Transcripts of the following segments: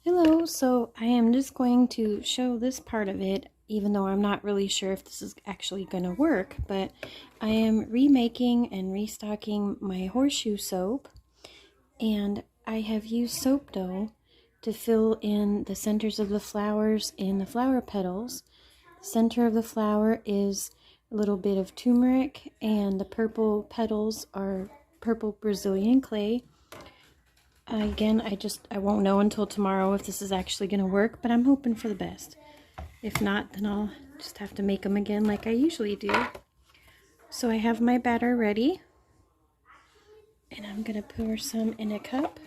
Hello, so I am just going to show this part of it, even though I'm not really sure if this is actually going to work, but I am remaking and restocking my Horseshoe soap, and I have used soap dough to fill in the centers of the flowers and the flower petals. The center of the flower is a little bit of turmeric, and the purple petals are purple Brazilian clay. Again, I won't know until tomorrow if this is actually going to work, but I'm hoping for the best. If not, then I'll just have to make them again like I usually do. So I have my batter ready, and I'm going to pour some in a cup.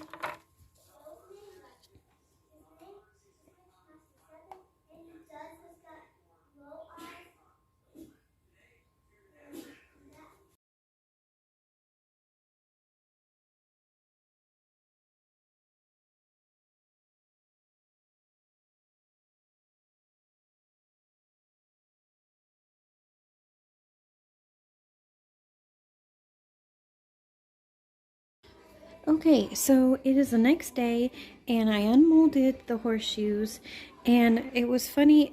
Okay, so it is the next day, and I unmolded the horseshoes, and it was funny,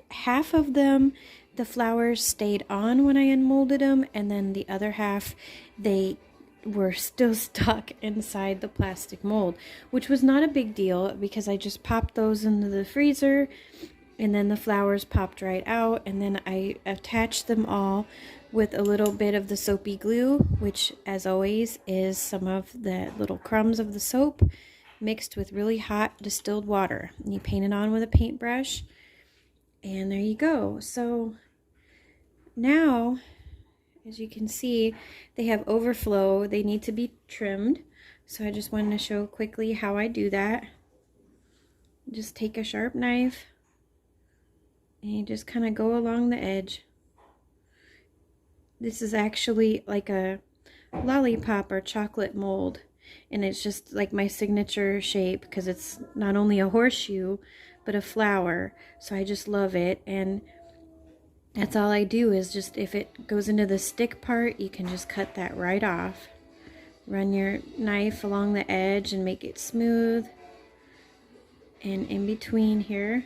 half of them, the flowers stayed on when I unmolded them, and then the other half, they were still stuck inside the plastic mold, which was not a big deal because I just popped those into the freezer, and then the flowers popped right out, and then I attached them all with a little bit of the soapy glue, which as always is some of the little crumbs of the soap mixed with really hot distilled water. And you paint it on with a paintbrush, and there you go. So now, as you can see, they have overflow. They need to be trimmed. So I just wanted to show quickly how I do that. Just take a sharp knife and you just kind of go along the edge. This is actually like a lollipop or chocolate mold, and it's just like my signature shape because it's not only a horseshoe but a flower, so I just love it. And that's all I do is just, if it goes into the stick part, you can just cut that right off. Run your knife along the edge and make it smooth, and in between here,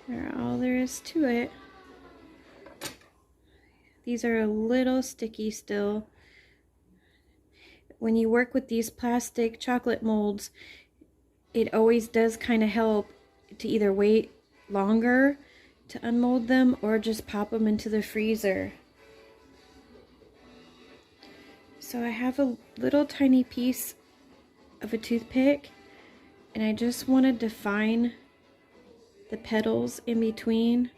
that's all there is to it. These are a little sticky still. When you work with these plastic chocolate molds, it always does kind of help to either wait longer to unmold them or just pop them into the freezer. So I have a little tiny piece of a toothpick, and I just want to define the petals in between,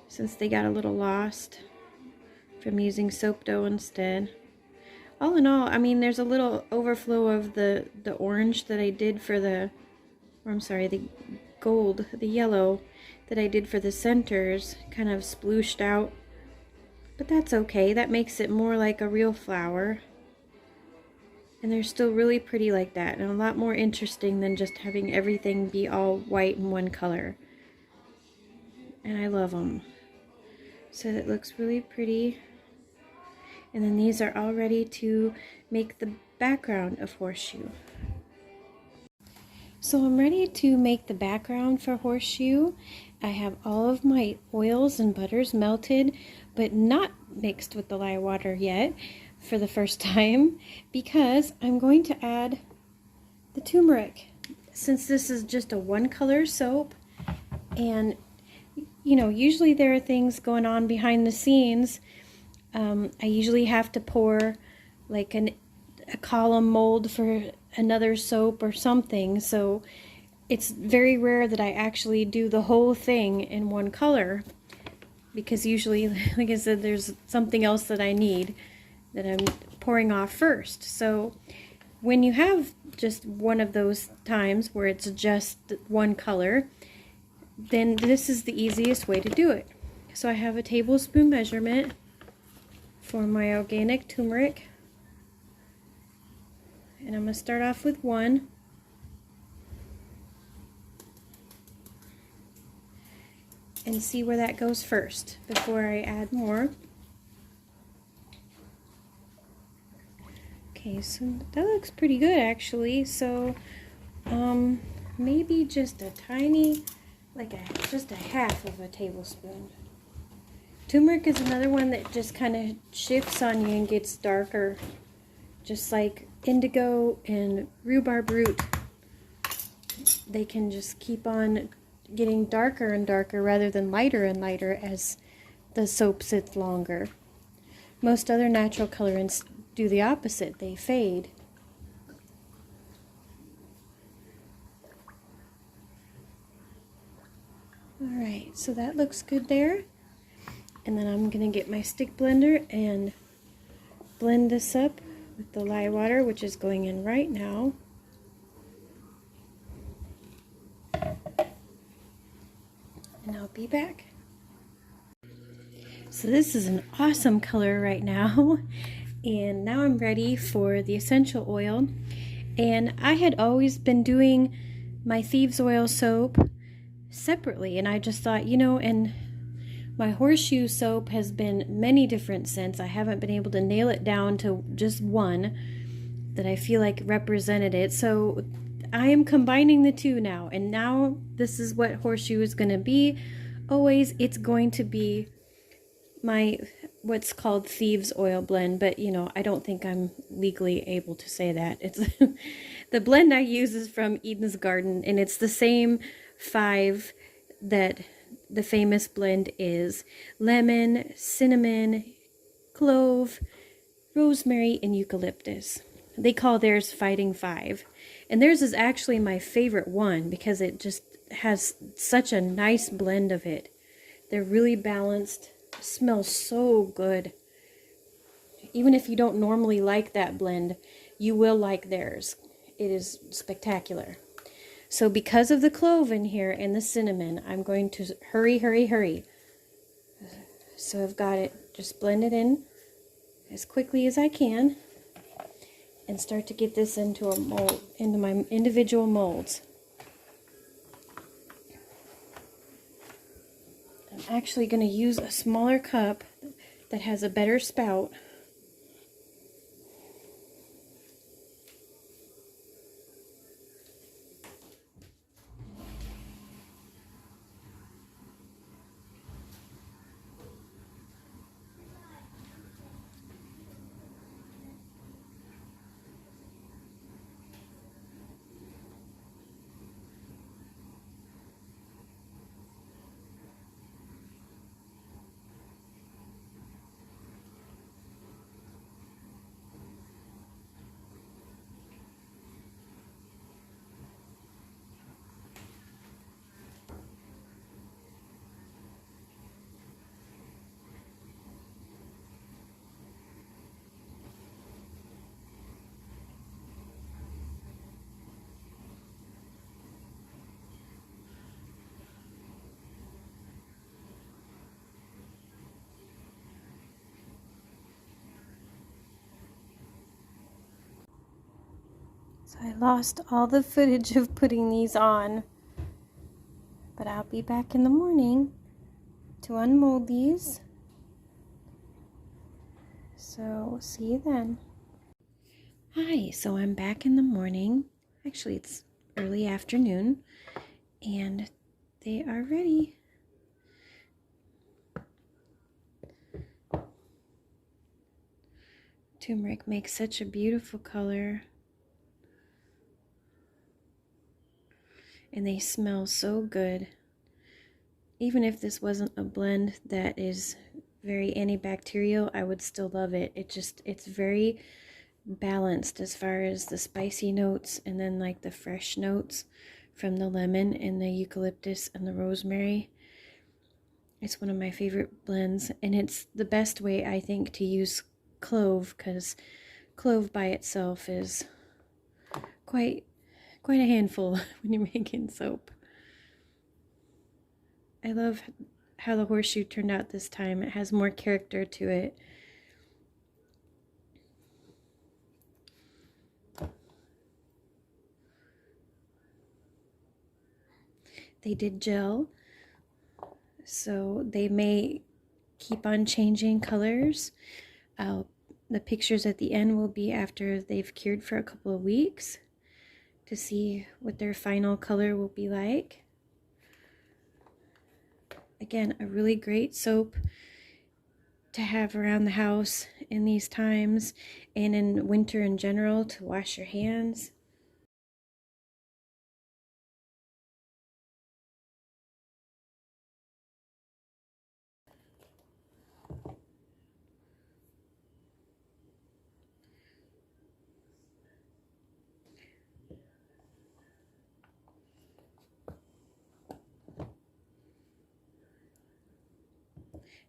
since they got a little lost from using soap dough instead. All in all, I mean, there's a little overflow of the orange that I did for the, or I'm sorry, the gold, the yellow that I did for the centers, kind of splooshed out. But that's okay, that makes it more like a real flower. And they're still really pretty like that, and a lot more interesting than just having everything be all white and one color. And I love them. So it looks really pretty. And then these are all ready to make the background of Horseshoe. So I'm ready to make the background for Horseshoe. I have all of my oils and butters melted, but not mixed with the lye water yet for the first time, because I'm going to add the turmeric. Since this is just a one color soap, and you know, usually there are things going on behind the scenes. I usually have to pour like a column mold for another soap or something, so it's very rare that I actually do the whole thing in one color, because usually, like I said, there's something else that I need that I'm pouring off first. So when you have just one of those times where it's just one color, then this is the easiest way to do it. So I have a tablespoon measurement for my organic turmeric, and I'm going to start off with one. And see where that goes first before I add more. Okay, so that looks pretty good actually. So, maybe just a tiny, just a half of a tablespoon. Turmeric is another one that just kind of shifts on you and gets darker, just like indigo and rhubarb root. They can just keep on getting darker and darker rather than lighter and lighter as the soap sits longer. Most other natural colorants do the opposite, they fade. Alright, so that looks good there. And then I'm going to get my stick blender and blend this up with the lye water, which is going in right now. And I'll be back. So this is an awesome color right now. And now I'm ready for the essential oil. And I had always been doing my thieves oil soap separately, and I just thought, you know, and my horseshoe soap has been many different scents. I haven't been able to nail it down to just one that I feel like represented it. So I am combining the two now, and now this is what horseshoe is going to be. Always, it's going to be my what's called thieves oil blend, but you know, I don't think I'm legally able to say that. It's the blend I use is from Eden's Garden, and it's the same 5 that the famous blend is: lemon, cinnamon, clove, rosemary, and eucalyptus. They call theirs Fighting 5, and theirs is actually my favorite one because it just has such a nice blend of it. They're really balanced. Smells so good. Even if you don't normally like that blend, you will like theirs. It is spectacular. So because of the clove in here and the cinnamon, I'm going to hurry. So I've got it just blended in as quickly as I can and start to get this into a mold, into my individual molds. I'm actually going to use a smaller cup that has a better spout. So I lost all the footage of putting these on, but I'll be back in the morning to unmold these. So see you then. Hi, so I'm back in the morning. Actually, it's early afternoon, and they are ready. Turmeric makes such a beautiful color. And they smell so good. Even if this wasn't a blend that is very antibacterial, I would still love it. It's very balanced as far as the spicy notes and then like the fresh notes from the lemon and the eucalyptus and the rosemary. It's one of my favorite blends, and it's the best way, I think, to use clove, because clove by itself is quite a handful when you're making soap. I love how the horseshoe turned out this time. It has more character to it. They did gel, so they may keep on changing colors. I'll the pictures at the end will be after they've cured for a couple of weeks to see what their final color will be like. Again, a really great soap to have around the house in these times and in winter in general to wash your hands.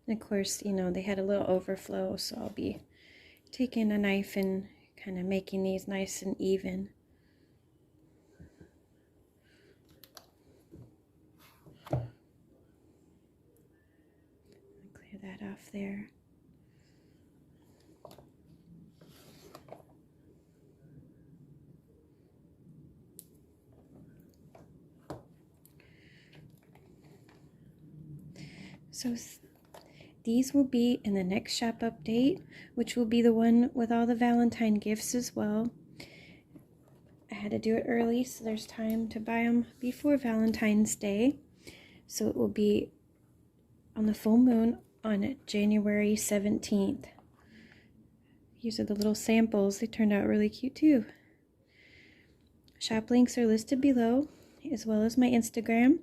And of course, you know, they had a little overflow, so I'll be taking a knife and kind of making these nice and even. Clear that off there. So these will be in the next shop update, which will be the one with all the Valentine gifts as well. I had to do it early, so there's time to buy them before Valentine's Day. So it will be on the full moon on January 17th. These are the little samples. They turned out really cute too. Shop links are listed below, as well as my Instagram,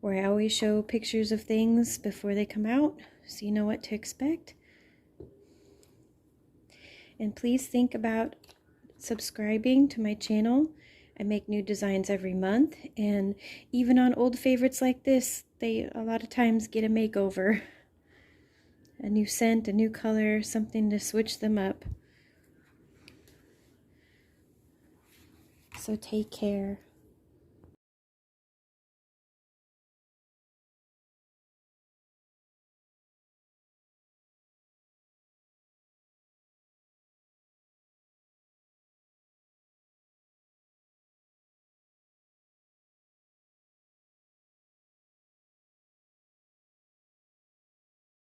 where I always show pictures of things before they come out, so you know what to expect. And please think about subscribing to my channel. I make new designs every month, and even on old favorites like this, they a lot of times get a makeover. A new scent, a new color, something to switch them up. So take care.